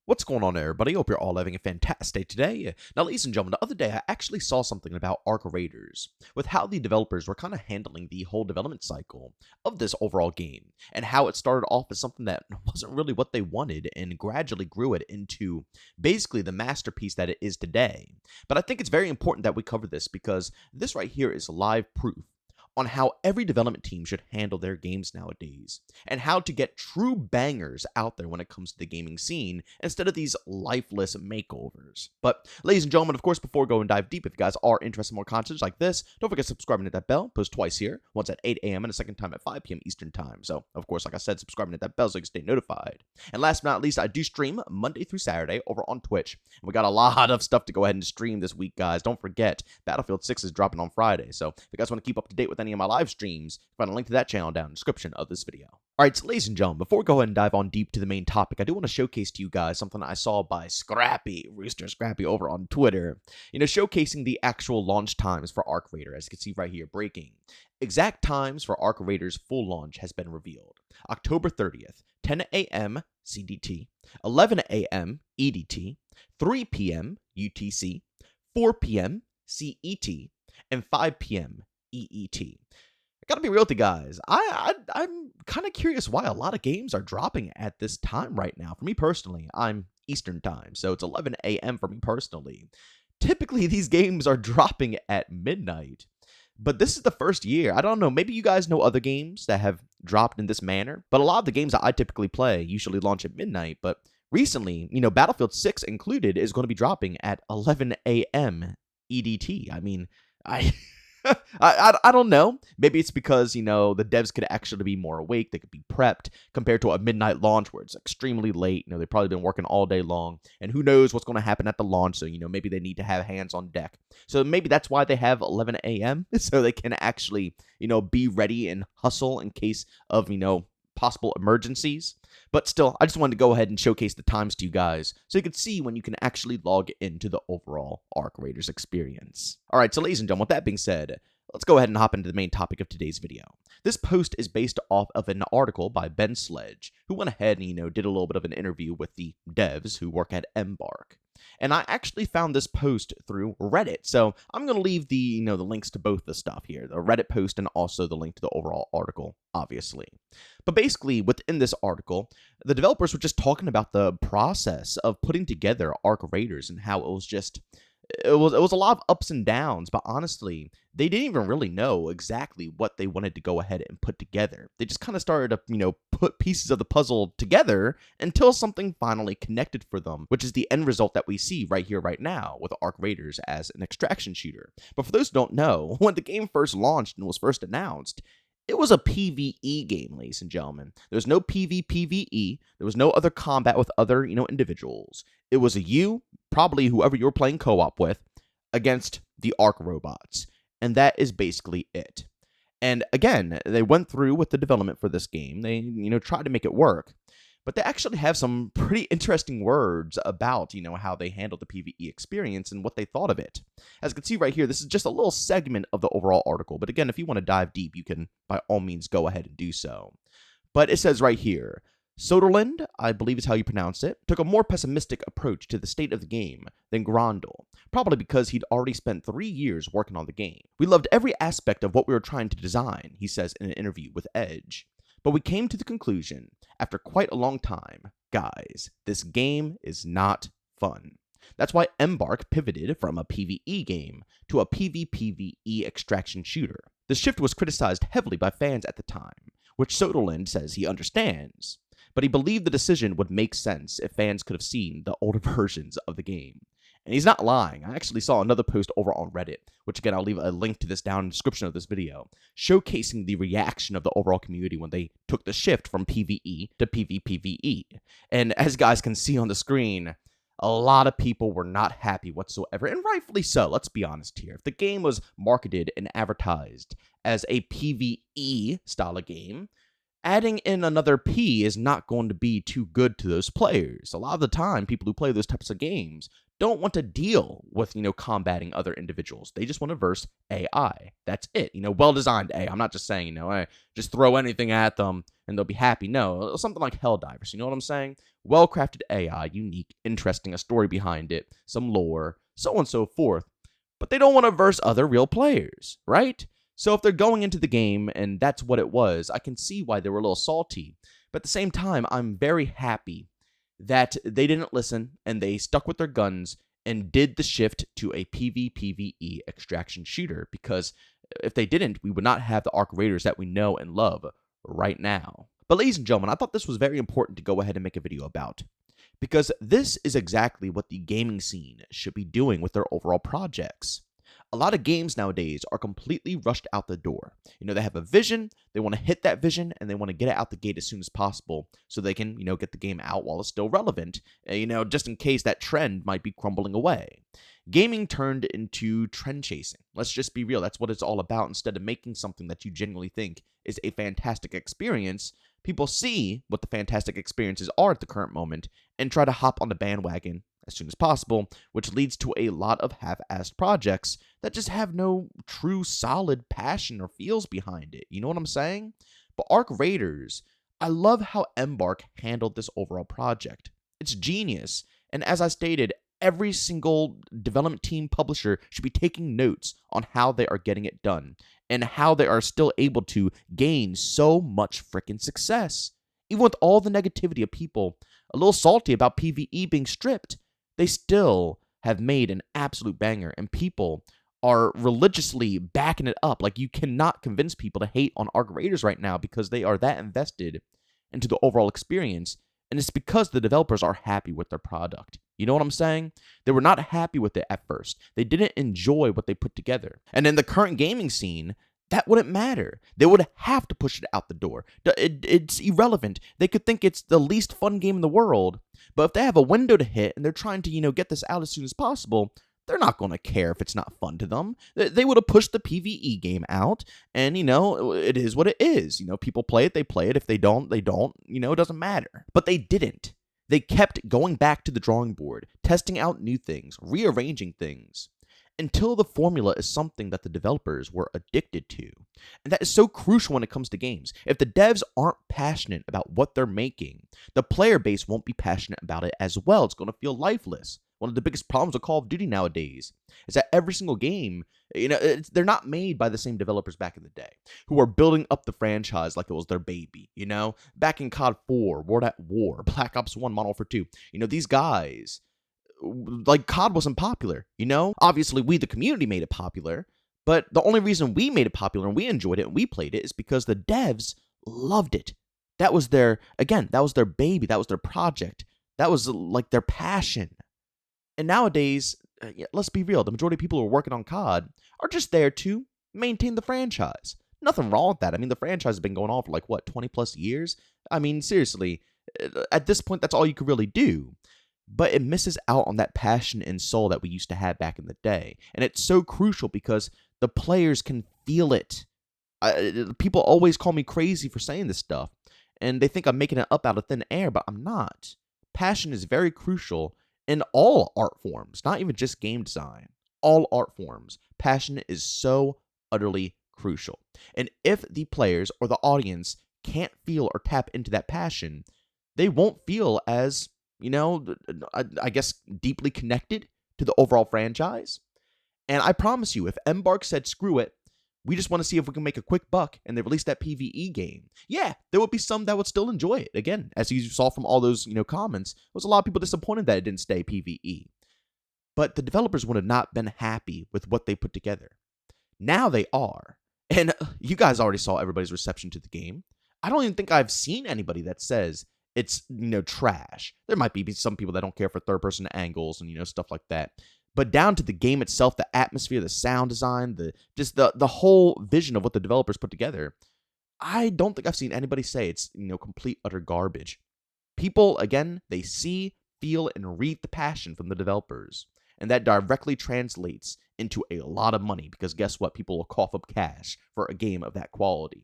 What's going on, everybody? Hope you're all having a fantastic day today. Now, ladies and gentlemen, the other day I actually saw something about Arc Raiders, with how the developers were kind of handling the whole development cycle of this overall game, and how it started off as something that wasn't really what they wanted, and gradually grew it into basically the masterpiece that it is today. But I think it's very important that we cover this, because this right here is live proof on how every development team should handle their games nowadays, and how to get true bangers out there when it comes to the gaming scene, instead of these lifeless makeovers. But, ladies and gentlemen, of course, before we go and dive deep, if you guys are interested in more content like this, don't forget to subscribe and hit that bell. Post twice here, once at 8 a.m. and a second time at 5 p.m. Eastern Time. So, of course, like I said, subscribe and hit that bell so you can stay notified. And last but not least, I do stream Monday through Saturday over on Twitch. And we got a lot of stuff to go ahead and stream this week, guys. Don't forget, Battlefield 6 is dropping on Friday. So, if you guys want to keep up to date with any of my live streams, find a link to that channel down in the description of this video. Alright, so ladies and gentlemen, before we go ahead and dive on deep to the main topic, I do want to showcase to you guys something I saw by Rooster Scrappy over on Twitter. Showcasing the actual launch times for Arc Raider, as you can see right here, breaking. Exact times for Arc Raider's full launch has been revealed. October 30th, 10 a.m. CDT, 11 a.m. EDT, 3 p.m. UTC, 4 p.m. CET, and 5 p.m. EET. I gotta be real with you guys, I'm kind of curious why a lot of games are dropping at this time right now. For me personally, I'm Eastern Time, so it's 11 a.m. for me personally. Typically, these games are dropping at midnight, but this is the first year. I don't know, maybe you guys know other games that have dropped in this manner, but a lot of the games that I typically play usually launch at midnight, but recently, Battlefield 6 included is going to be dropping at 11 a.m. EDT. I mean, I don't know. Maybe it's because, the devs could actually be more awake. They could be prepped compared to a midnight launch where it's extremely late. They've probably been working all day long, and who knows what's going to happen at the launch. So, maybe they need to have hands on deck. So maybe that's why they have 11 a.m. so they can actually, be ready and hustle in case of, possible emergencies. But still, I just wanted to go ahead and showcase the times to you guys so you can see when you can actually log into the overall Arc Raiders experience. Alright, so ladies and gentlemen, with that being said, let's go ahead and hop into the main topic of today's video. This post is based off of an article by Ben Sledge, who went ahead and, did a little bit of an interview with the devs who work at Embark. And I actually found this post through Reddit, so I'm going to leave the, the links to both the stuff here, the Reddit post and also the link to the overall article, obviously. But basically, within this article, the developers were just talking about the process of putting together Arc Raiders and how it was just... It was a lot of ups and downs, but honestly, they didn't even really know exactly what they wanted to go ahead and put together. They just kind of started to, put pieces of the puzzle together until something finally connected for them, which is the end result that we see right here, right now, with Arc Raiders as an extraction shooter. But for those who don't know, when the game first launched and was first announced, it was a PvE game, ladies and gentlemen. There was no PvPvE. There was no other combat with other, individuals. It was you, probably whoever you were playing co-op with, against the Arc robots. And that is basically it. And again, they went through with the development for this game. They, tried to make it work. But they actually have some pretty interesting words about, how they handled the PvE experience and what they thought of it. As you can see right here, this is just a little segment of the overall article. But again, if you want to dive deep, you can, by all means, go ahead and do so. But it says right here, Soderlund, I believe is how you pronounce it, took a more pessimistic approach to the state of the game than Grondel, probably because he'd already spent 3 years working on the game. We loved every aspect of what we were trying to design, he says in an interview with Edge. But we came to the conclusion, after quite a long time, guys, this game is not fun. That's why Embark pivoted from a PvE game to a PvPvE extraction shooter. The shift was criticized heavily by fans at the time, which Soderlund says he understands. But he believed the decision would make sense if fans could have seen the older versions of the game. And he's not lying. I actually saw another post over on Reddit, which again, I'll leave a link to this down in the description of this video, showcasing the reaction of the overall community when they took the shift from PvE to PvPvE. And as guys can see on the screen, a lot of people were not happy whatsoever, and rightfully so, let's be honest here. If the game was marketed and advertised as a PvE style of game, adding in another P is not going to be too good to those players. A lot of the time, people who play those types of games don't want to deal with, combating other individuals. They just want to verse AI. That's it. Well-designed AI. I'm not just saying, hey, just throw anything at them and they'll be happy. No, something like Helldivers. You know what I'm saying? Well-crafted AI, unique, interesting, a story behind it, some lore, so on and so forth. But they don't want to verse other real players, right? So if they're going into the game and that's what it was, I can see why they were a little salty. But at the same time, I'm very happy that they didn't listen and they stuck with their guns and did the shift to a PvPvE extraction shooter, because if they didn't, we would not have the Arc Raiders that we know and love right now. But ladies and gentlemen, I thought this was very important to go ahead and make a video about, because this is exactly what the gaming scene should be doing with their overall projects. A lot of games nowadays are completely rushed out the door. They have a vision, they want to hit that vision, and they want to get it out the gate as soon as possible so they can, get the game out while it's still relevant, just in case that trend might be crumbling away. Gaming turned into trend chasing. Let's just be real, that's what it's all about. Instead of making something that you genuinely think is a fantastic experience, people see what the fantastic experiences are at the current moment and try to hop on the bandwagon as soon as possible, which leads to a lot of half-assed projects that just have no true solid passion or feels behind it. You know what I'm saying? But Arc Raiders, I love how Embark handled this overall project. It's genius, and as I stated, every single development team publisher should be taking notes on how they are getting it done and how they are still able to gain so much freaking success. Even with all the negativity of people a little salty about PvE being stripped, they still have made an absolute banger, and people are religiously backing it up. Like, you cannot convince people to hate on Arc Raiders right now because they are that invested into the overall experience, and it's because the developers are happy with their product. You know what I'm saying? They were not happy with it at first. They didn't enjoy what they put together. And in the current gaming scene, that wouldn't matter. They would have to push it out the door. It's irrelevant. They could think it's the least fun game in the world, but if they have a window to hit and they're trying to, get this out as soon as possible, they're not going to care if it's not fun to them. They would have pushed the PvE game out, and, it is what it is. People play it, they play it. If they don't, they don't. It doesn't matter. But they didn't. They kept going back to the drawing board, testing out new things, rearranging things, until the formula is something that the developers were addicted to. And that is so crucial when it comes to games. If the devs aren't passionate about what they're making, the player base won't be passionate about it as well. It's going to feel lifeless. One of the biggest problems with Call of Duty nowadays is that every single game, they're not made by the same developers back in the day, who are building up the franchise like it was their baby, Back in COD 4, World at War, Black Ops 1, Modern Warfare 2, these guys, like, COD wasn't popular, Obviously, we, the community, made it popular, but the only reason we made it popular and we enjoyed it and we played it is because the devs loved it. That was their baby, that was their project, that was, like, their passion. And nowadays, let's be real, the majority of people who are working on COD are just there to maintain the franchise. Nothing wrong with that. I mean, the franchise has been going on for, 20 plus years? I mean, seriously, at this point, that's all you could really do. But it misses out on that passion and soul that we used to have back in the day. And it's so crucial because the players can feel it. People always call me crazy for saying this stuff, and they think I'm making it up out of thin air, but I'm not. Passion is very crucial in all art forms, not even just game design. All art forms. Passion is so utterly crucial. And if the players or the audience can't feel or tap into that passion, they won't feel as, I guess, deeply connected to the overall franchise. And I promise you, if Embark said, screw it, we just want to see if we can make a quick buck, and they released that PvE game, yeah, there would be some that would still enjoy it. Again, as you saw from all those, comments, there was a lot of people disappointed that it didn't stay PvE. But the developers would have not been happy with what they put together. Now they are. And you guys already saw everybody's reception to the game. I don't even think I've seen anybody that says it's, trash. There might be some people that don't care for third-person angles and, stuff like that. But down to the game itself, the atmosphere, the sound design, the whole vision of what the developers put together, I don't think I've seen anybody say it's, complete utter garbage. People, again, they see, feel, and read the passion from the developers. And that directly translates into a lot of money, because guess what? People will cough up cash for a game of that quality.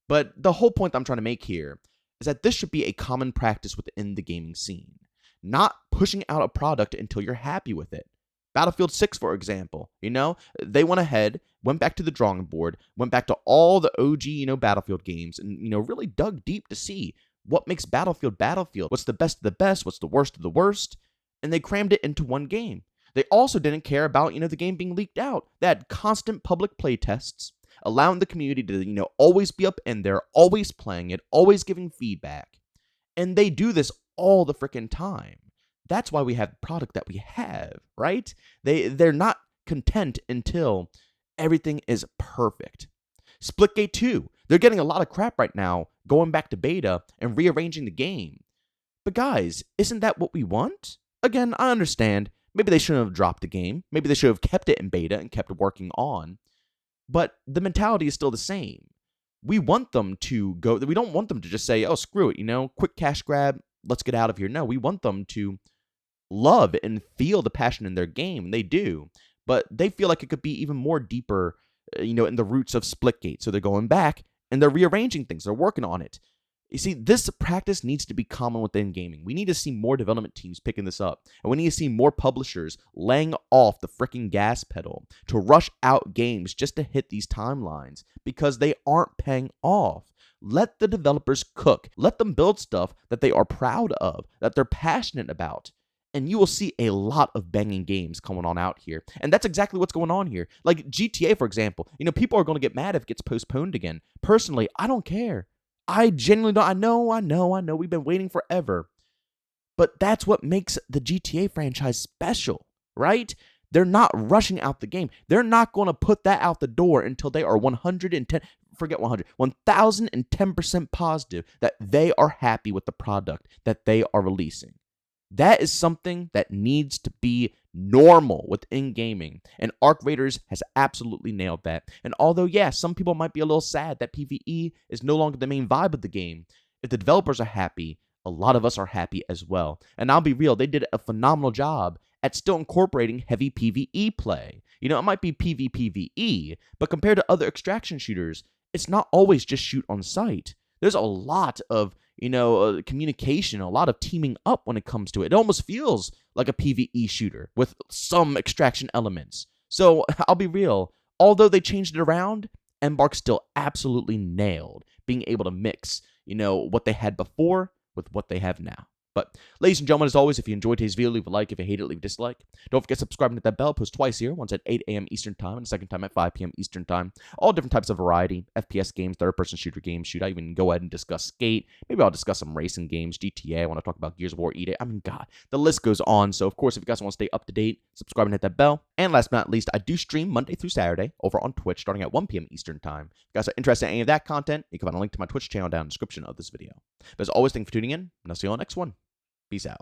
But the whole point I'm trying to make here is that this should be a common practice within the gaming scene. not pushing out a product until you're happy with it. Battlefield 6, for example, they went ahead, went back to the drawing board, went back to all the OG, Battlefield games, and, really dug deep to see what makes Battlefield Battlefield. What's the best of the best? What's the worst of the worst? And they crammed it into one game. They also didn't care about, the game being leaked out. They had constant public play tests, allowing the community to, always be up in there, always playing it, always giving feedback. And they do this all the freaking time. That's why we have the product that we have, right? They're not content until everything is perfect. Splitgate 2, they're getting a lot of crap right now, going back to beta and rearranging the game. But guys, isn't that what we want? Again, I understand. Maybe they shouldn't have dropped the game. Maybe they should have kept it in beta and kept working on. But the mentality is still the same. We want them to go. We don't want them to just say, oh, screw it, quick cash grab, let's get out of here. No, we want them to love and feel the passion in their game, and they do. But they feel like it could be even more deeper, in the roots of Splitgate. So they're going back, and they're rearranging things. They're working on it. You see, this practice needs to be common within gaming. We need to see more development teams picking this up. And we need to see more publishers laying off the freaking gas pedal to rush out games just to hit these timelines because they aren't paying off. Let the developers cook. Let them build stuff that they are proud of, that they're passionate about. And you will see a lot of banging games coming on out here. And that's exactly what's going on here. Like GTA, for example. People are going to get mad if it gets postponed again. Personally, I don't care. I genuinely don't. I know. We've been waiting forever. But that's what makes the GTA franchise special, right? They're not rushing out the game. They're not going to put that out the door until they are 1010% positive that they are happy with the product that they are releasing. That is something that needs to be normal within gaming, and Arc Raiders has absolutely nailed that. And although, some people might be a little sad that PvE is no longer the main vibe of the game, if the developers are happy, a lot of us are happy as well. And I'll be real, they did a phenomenal job at still incorporating heavy PvE play. It might be PvPvE, but compared to other extraction shooters, it's not always just shoot on sight. There's a lot of communication, a lot of teaming up when it comes to it. It almost feels like a PvE shooter with some extraction elements. So I'll be real, although they changed it around, Embark still absolutely nailed being able to mix, what they had before with what they have now. But, ladies and gentlemen, as always, if you enjoyed today's video, leave a like. If you hate it, leave a dislike. Don't forget to subscribe and hit that bell. Post twice here, once at 8 a.m. Eastern Time and a second time at 5 p.m. Eastern Time. All different types of variety. FPS games, third-person shooter games. Shoot, I even go ahead and discuss Skate. Maybe I'll discuss some racing games, GTA. I want to talk about Gears of War, E-Day. God, the list goes on. So, of course, if you guys want to stay up to date, subscribe and hit that bell. And last but not least, I do stream Monday through Saturday over on Twitch starting at 1 p.m. Eastern Time. If you guys are interested in any of that content, you can find a link to my Twitch channel down in the description of this video. But as always, thank you for tuning in, and I'll see you on the next one. Peace out.